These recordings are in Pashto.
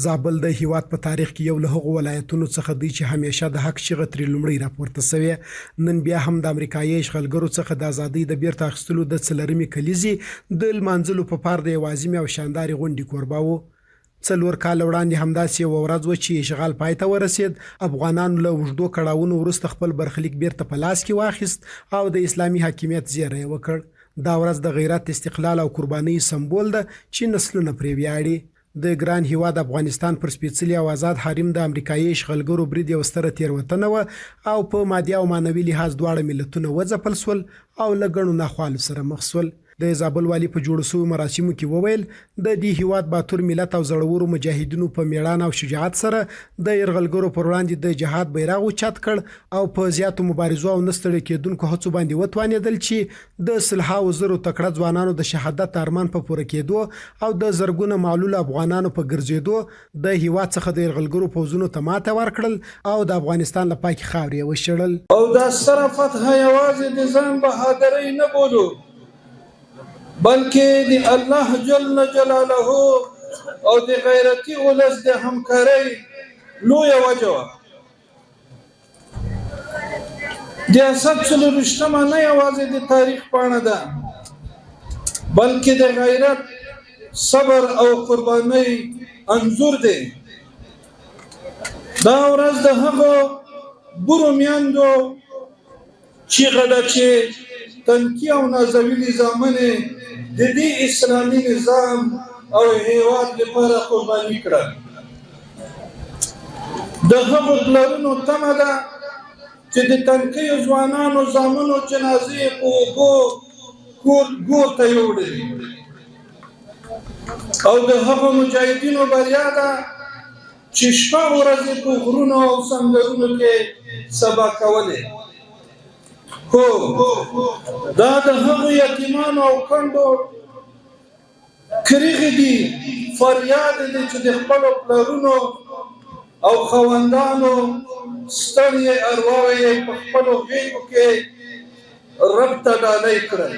زابل د هیواد په تاریخ کې یو له هغو ولایتونو څخه دی چې همیشه د حق چیغه ترې لومړی راپورته سوې. نن بیا هم د امریکایي اشغالګرو څخه د ازادۍ د بیرته اخیستلو د څلورمې کلیزې د لمانځلو په پار د یوه عظیمې او شاندارې غونډې کوربه و. 4 کاله وړاندې همداسې یوه ورځ وه چې اشغال پای ته ورسېد. افغانانو له اوږدو کړاوونو وروسته خپل برخلیک بیرته په لاس کې واخیست او د اسلامي حاکمیت زیری یې وکړ. دا ورځ د غیرت، استقلال او قربانۍ سمبول ده چې نسلونه پرې ویاړي. د ګران هیواد افغانستان پر سپېڅلي او آزاد حریم د امریکایي اشغالګرو برید یوه ستره تېروتنه وه او په مادي او معنوي لحاظ دواړه ملتونه وځپل سول او له ګڼو ناخوالو سره مخ سول. د زابل والي په جوړو شویو مراسمو کې وویل د دې هیواد باتور ملت او زړورو مجاهدینو په میړانه او شجاعت سره د یرغلګرو پر وړاندې د جهاد بیرغ اوچت کړ او په زیاتو مبارزو او نه ستړي کېدونکو هڅو باندې وتوانېدل چې د سلهاوو زرو تکړه ځوانانو د شهادت ارمان په پوره کېدو او د زرګونه معلول افغانانو په ګرځېدو د هیواد څخه د یرغلګرو پوځونو ته ماته ورکړل او د افغانستان له پاکې خاورې یې وشړل. او دا ستره فتحه یوازې د ځان بهادرۍ نه بولو، بلکې د الله جل جلاله او د غیرتي ولس د همکارۍ لویه وجه وه. د اسد 40 نه یوازې د تاریخ پاڼه ده، بلکې د غیرت، صبر او قربانۍ انځور دی. دا ورځ د هغو بورو میندو چیغه ده چې تنکي او نازوي زامنې د دې اسلامي نظام او هیواد لپاره قرباني کړه. د هغو پلرونو تمه ده چې د تنکیو ځوانانو زامنو جنازې په اوبو ګور ته یوړلې او د هغو مجاهدینو بریا ده چې شپه ورځې په غرونو او سنګرونو کې سبا کولې. دا د هغو یتیمانو او کڼو کریغې دي، فریاد دی چې د خپلو پلرونو او خوندانو ستړې ارواوې یې په خپلو غېږو کې رب ته ډالۍ کړل.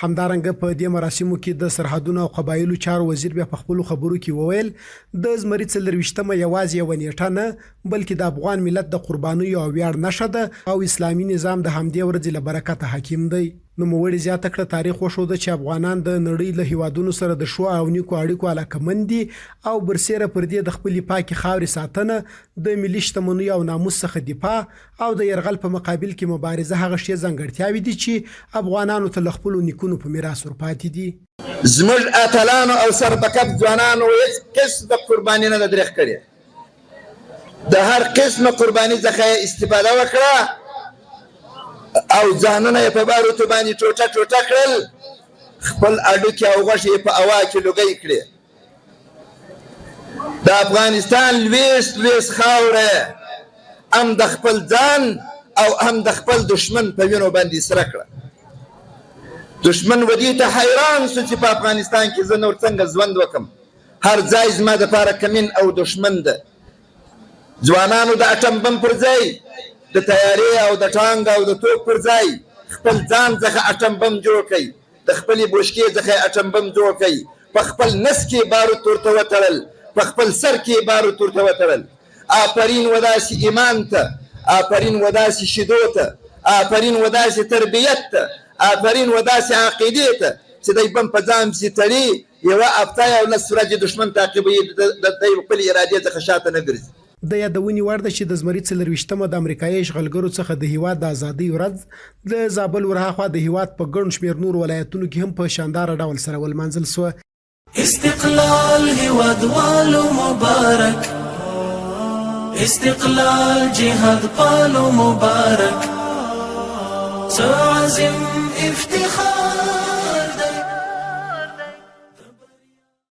همدارنګه په دې مراسمو کې د سرحدونو او قبایلو چارو وزیر بیا په خپلو خبرو کې وویل د زمري 24مه یوازې یوه نیټه نه بلکې د افغان ملت د قربانیو او ویاړ نښه ده او اسلامي نظام د همدې ورځې له برکته حاکم دی. نوموړي زیاته کړه تاریخ وښوده چې افغانان د نړۍ له هیوادونو سره د ښو او نیکو اړیکو علاقمند دي او برسیره پر دې د خپلې پاکې خاورې ساتنه، د ملي شتمنیو او ناموس څخه دفاع او د یرغل په مقابل کې مبارزه هغه شی ځانګړتیاوې دي چې افغانانو ته له خپلو نیکونو په میراث ورپاتې دي. زموږ اتلانو او سربکب ځوانانو هېڅ قسم د قرباني نه ده درېغ کړې. د هر قسمه قرباني څخه استفاده وکړه او ځانونه یې په باروتو باندې ټوټه ټوټه کړل، خپل اډوکې او غوښې یې په هوا کې لوګۍ کړې. د افغانستان لویست خاوره هم د خپل ځان او هم د خپل دشمن په وینو باندې سره کړه. دشمن ودې ته حیران سو چې په افغانستان کې زه نور څنګه ژوند وکړم. هر ځای زما دپاره کمین او دشمن ده. ځوانانو د اټم بم پر ځای د تیارې او د ټانګ او د توپ پر ځای خپل ځان څخه اټم بم جوړ کړئ، د خپلې بوشکې څخه اټم بم جوړ کړئ، په خپل نس کې باروت ورته وتړل، په خپل سر کې باروت ورته وتړل. آفرین وداسې ایمان ته، آفرین وداسې شیدو ته، آفرین وداسې تربیت ته، آفرین وداسې عقیدې ته چې دی بم په ځان پسې تړي، یوه هفته یا 10 ورځې دښمن تعقیبوي، د دی خپلې ارادې څخه شاته نه ګرځي. د یادونې وړ ده چې د زمري 24مه د امریکایي اشغالګرو څخه د هیواد د ازادۍ ورځ د زابل ورهاخوا د هیواد په ګڼ شمېر نور ولایتونو کې هم په شانداره ډول سره ولمانځل سوه. استقلال هیوادوالو مبارک، استقلال جهاد پالو مبارک، څه عظیم افتخار